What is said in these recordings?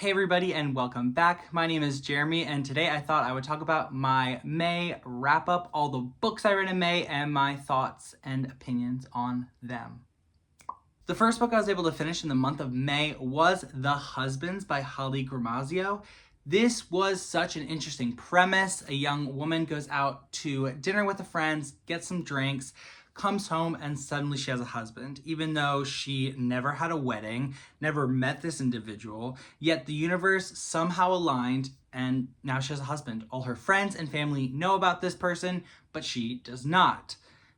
Hey everybody and welcome back. My name is Jeremy and today I thought I would talk about my May wrap up, all the books I read in May and my thoughts and opinions on them. The first book I was able to finish in the month of May was The Husbands by Holly Gramazio. This was such an interesting premise. A young woman goes out to dinner with her friends, gets some drinks, comes home, and suddenly she has a husband. Even though she never had a wedding, never met this individual, yet the universe somehow aligned and now she has a husband. All her friends and family know about this person, but she does not.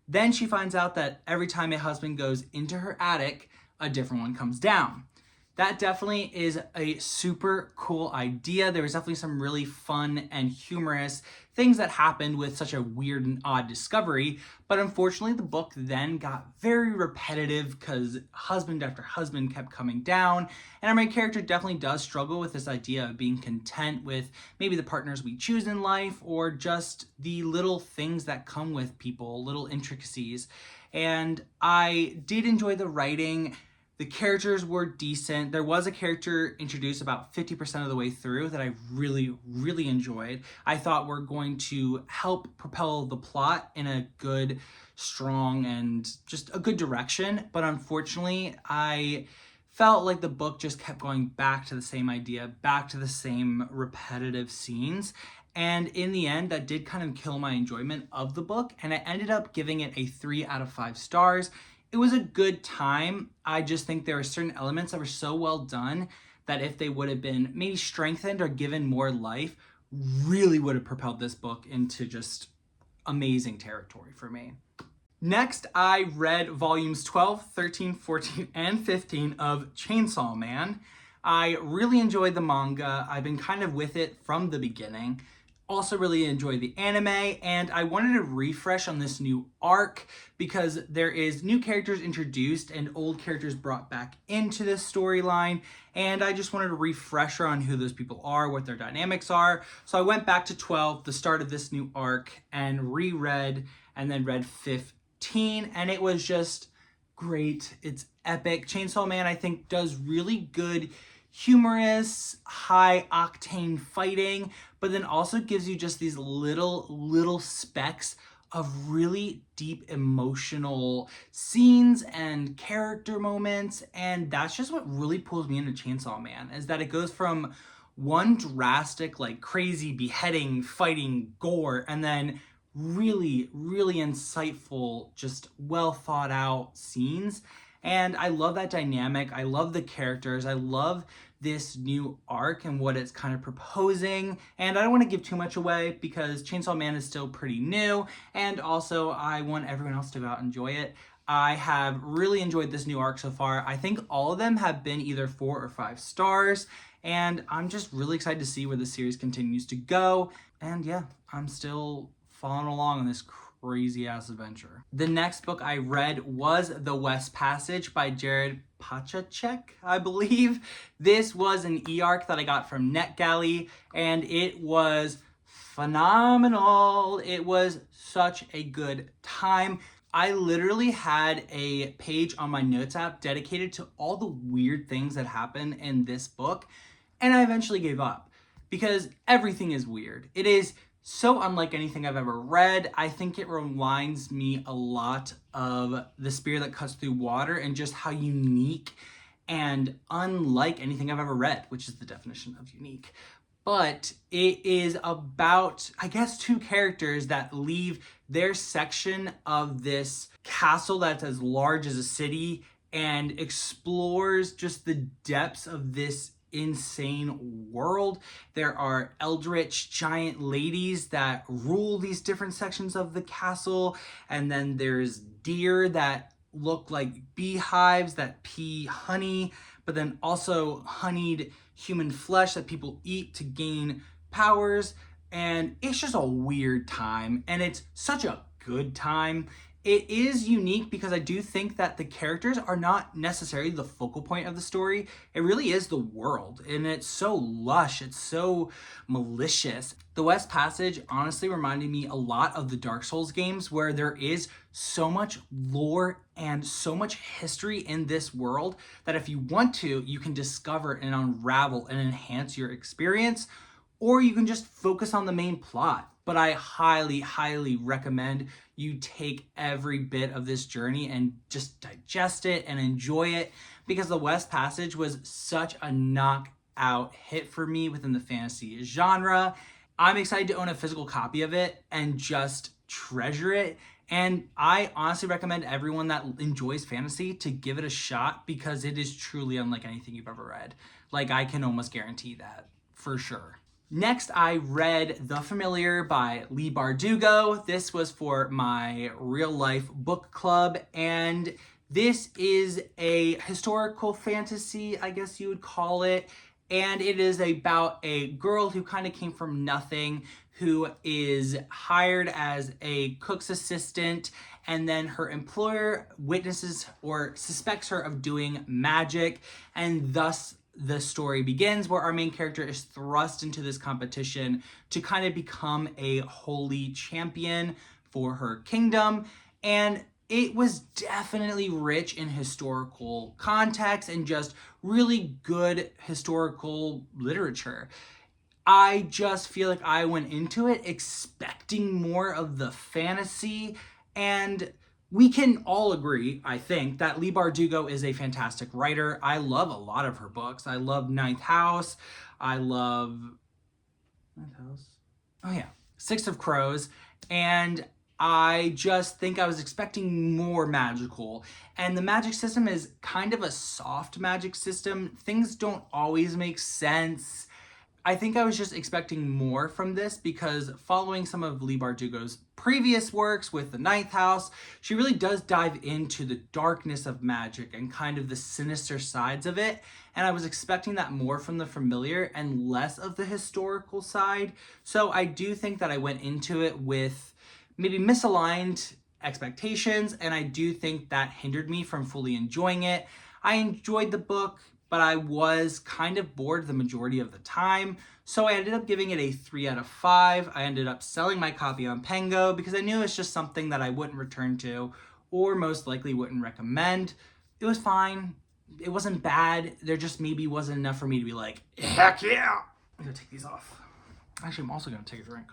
Then she finds out that every time a husband goes into her attic, a different one comes down. That definitely is a super cool idea. There was definitely some really fun and humorous things that happened with such a weird and odd discovery, but unfortunately the book then got very repetitive because husband after husband kept coming down, and our main character definitely does struggle with this idea of being content with maybe the partners we choose in life or just the little things that come with people, little intricacies. And I did enjoy the writing. The characters were decent. There was a character introduced about 50% of the way through that I really enjoyed. I thought were going to help propel the plot in a good, strong, and just a good direction. But unfortunately, I felt like the book just kept going back to the same idea, back to the same repetitive scenes. And in the end, that did kind of kill my enjoyment of the book. And I ended up giving it a 3 out of 5 stars. It was a good time. I just think there are certain elements that were so well done that if they would have been maybe strengthened or given more life, really would have propelled this book into just amazing territory for me. Next, I read volumes 12, 13, 14, and 15 of Chainsaw Man. I really enjoyed the manga. I've been kind of with it from the beginning. Also really enjoyed the anime, and I wanted to refresh on this new arc because there is new characters introduced and old characters brought back into this storyline, and I just wanted a refresher on who those people are, what their dynamics are. So I went back to 12, the start of this new arc, and reread and then read 15, and it was just great. It's epic. Chainsaw Man, I think, does really good humorous, high octane fighting, but then also gives you just these little specks of really deep emotional scenes and character moments. And that's just what really pulls me into Chainsaw Man, is that it goes from one drastic, like crazy beheading, fighting, gore, and then really insightful, just well thought out scenes. And I love that dynamic. I love the characters. I love this new arc and what it's kind of proposing. And I don't want to give too much away because Chainsaw Man is still pretty new. And also I want everyone else to go out and enjoy it. I have really enjoyed this new arc so far. I think all of them have been either 4 or 5 stars. And I'm just really excited to see where the series continues to go. And yeah, I'm still following along on this crazy ass adventure. The next book I read was The West Passage by Jared Pachacek, I believe. This was an e-arc that I got from NetGalley, and it was phenomenal. It was such a good time. I literally had a page on my notes app dedicated to all the weird things that happen in this book, and I eventually gave up because everything is weird. It is so unlike anything I've ever read. I think it reminds me a lot of The Spear That Cuts Through Water and just how unique and unlike anything I've ever read, which is the definition of unique. But it is about, I guess, 2 characters that leave their section of this castle that's as large as a city and explores just the depths of this insane world. There are eldritch giant ladies that rule these different sections of the castle, and then there's deer that look like beehives that pee honey, but then also honeyed human flesh that people eat to gain powers. And it's just a weird time, and it's such a good time. It is unique because I do think that the characters are not necessarily the focal point of the story. It really is the world, and it's so lush, it's so malicious. The West Passage honestly reminded me a lot of the Dark Souls games, where there is so much lore and so much history in this world that if you want to, you can discover and unravel and enhance your experience, or you can just focus on the main plot. But I highly, highly recommend you take every bit of this journey and just digest it and enjoy it, because The West Passage was such a knockout hit for me within the fantasy genre. I'm excited to own a physical copy of it and just treasure it. And I honestly recommend everyone that enjoys fantasy to give it a shot, because it is truly unlike anything you've ever read. Like, I can almost guarantee that for sure. Next, I read The Familiar by Leigh Bardugo. This was for my real life book club, and this is a historical fantasy, I guess you would call it. And it is about a girl who kind of came from nothing, who is hired as a cook's assistant, and then her employer witnesses or suspects her of doing magic, and thus the story begins, where our main character is thrust into this competition to kind of become a holy champion for her kingdom. And it was definitely rich in historical context and just really good historical literature. I just feel like I went into it expecting more of the fantasy, and we can all agree, I think, that Leigh Bardugo is a fantastic writer. I love a lot of her books. I love Ninth House. I love Ninth House. Oh yeah, Six of Crows. And I just think I was expecting more magical. And the magic system is kind of a soft magic system. Things don't always make sense. I think I was just expecting more from this, because following some of Leigh Bardugo's previous works with The Ninth House, she really does dive into the darkness of magic and kind of the sinister sides of it. And I was expecting that more from The Familiar and less of the historical side. So I do think that I went into it with maybe misaligned expectations, and I do think that hindered me from fully enjoying it. I enjoyed the book, but I was kind of bored the majority of the time. So I ended up giving it a 3 out of 5. I ended up selling my copy on Pengo because I knew it's just something that I wouldn't return to, or most likely wouldn't recommend. It was fine. It wasn't bad. There just maybe wasn't enough for me to be like, heck yeah! I'm gonna take these off. Actually, I'm also gonna take a drink.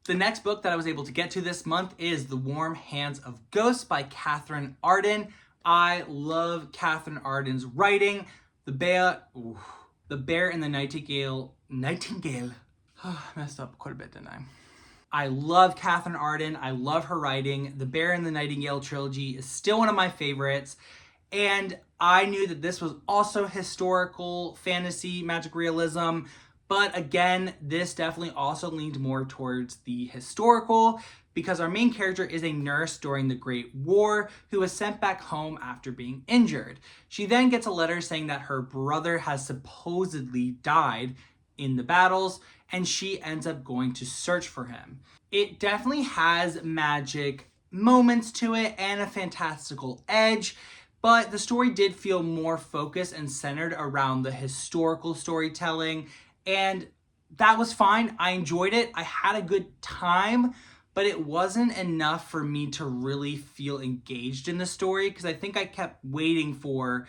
The next book that I was able to get to this month is The Warm Hands of Ghosts by Katherine Arden. I love Katherine Arden's writing. The Bear and the Nightingale. I messed up quite a bit, didn't I? I love Katherine Arden. I love her writing. The Bear and the Nightingale trilogy is still one of my favorites. And I knew that this was also historical fantasy, magic realism. But again, this definitely also leaned more towards the historical, because our main character is a nurse during the Great War who was sent back home after being injured. She then gets a letter saying that her brother has supposedly died in the battles, and she ends up going to search for him. It definitely has magic moments to it and a fantastical edge, but the story did feel more focused and centered around the historical storytelling, and that was fine. I enjoyed it. I had a good time, but it wasn't enough for me to really feel engaged in the story, because I think I kept waiting for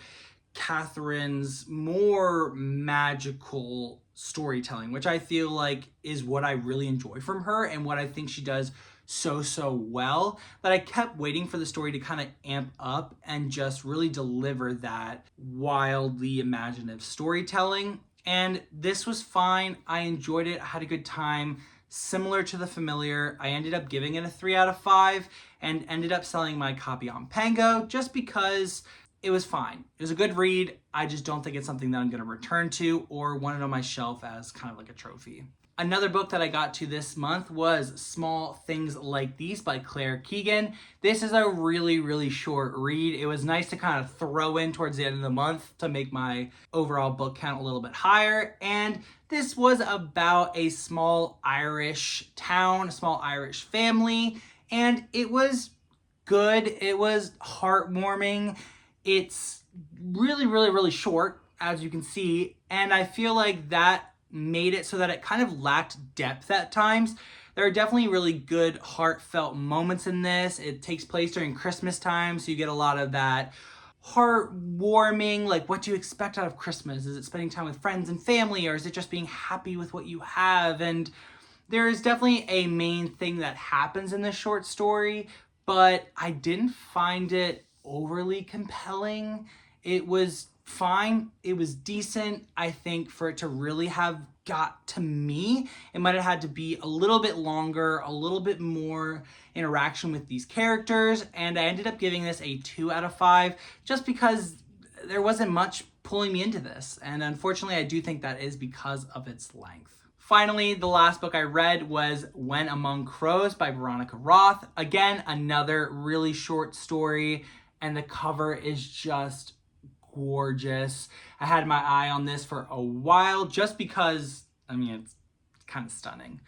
Catherine's more magical storytelling, which I feel like is what I really enjoy from her and what I think she does so well, that I kept waiting for the story to kind of amp up and just really deliver that wildly imaginative storytelling. And this was fine. I enjoyed it. I had a good time. Similar to The Familiar, I ended up giving it a 3 out of 5 and ended up selling my copy on Pengo just because it was fine. It was a good read. I just don't think it's something that I'm going to return to or want it on my shelf as kind of like a trophy. Another book that I got to this month was Small Things Like These by Claire Keegan. This is a really short read. It was nice to kind of throw in towards the end of the month to make my overall book count a little bit higher. And this was about a small Irish town, a small Irish family, and it was good. It was heartwarming. It's really, really, really short, as you can see, and I feel like that made it so that it kind of lacked depth at times. There are definitely really good heartfelt moments in this. It takes place during Christmas time, so you get a lot of that heartwarming, like what do you expect out of Christmas? Is it spending time with friends and family, or is it just being happy with what you have? And there is definitely a main thing that happens in this short story, but I didn't find it overly compelling. It was fine. It was decent. I think for it to really have got to me, it might have had to be a little bit longer, a little bit more interaction with these characters, and I ended up giving this a 2 out of 5 just because there wasn't much pulling me into this, and unfortunately I do think that is because of its length. Finally, the last book I read was When Among Crows by Veronica Roth. Again, another really short story, and the cover is just gorgeous. I had my eye on this for a while just because, I mean, it's kind of stunning.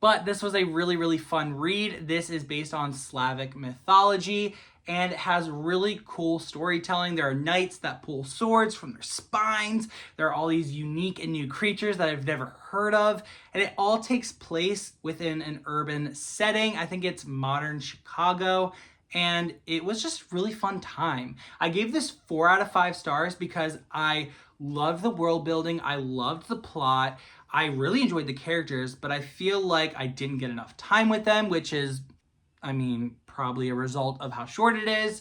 But this was a really, really fun read. This is based on Slavic mythology and it has really cool storytelling. There are knights that pull swords from their spines. There are all these unique and new creatures that I've never heard of. And it all takes place within an urban setting. I think it's modern Chicago. And it was just really fun time. I gave this 4 out of 5 stars because I loved the world building. I loved the plot. I really enjoyed the characters, but I feel like I didn't get enough time with them, which is, I mean, probably a result of how short it is.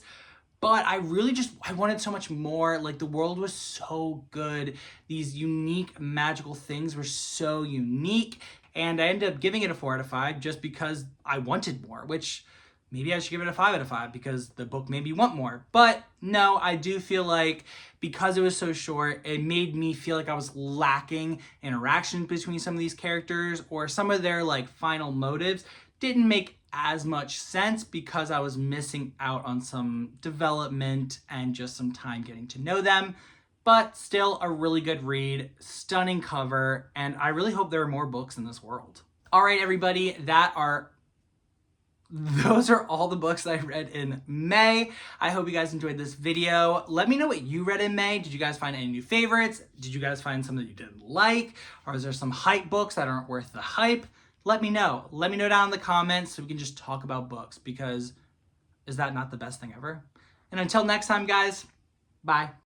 But I really I wanted so much more. Like, the world was so good. These unique magical things were so unique. And I ended up giving it a 4 out of 5 just because I wanted more, which maybe I should give it a 5 out of 5 because the book made me want more. But no, I do feel like because it was so short, it made me feel like I was lacking interaction between some of these characters, or some of their like final motives didn't make as much sense because I was missing out on some development and just some time getting to know them. But still a really good read, stunning cover, and I really hope there are more books in this world. All right, everybody, those are all the books that I read in May. I hope you guys enjoyed this video. Let me know what you read in May. Did you guys find any new favorites? Did you guys find some that you didn't like? Or is there some hype books that aren't worth the hype? Let me know. Let me know down in the comments so we can just talk about books, because is that not the best thing ever? And until next time, guys, bye.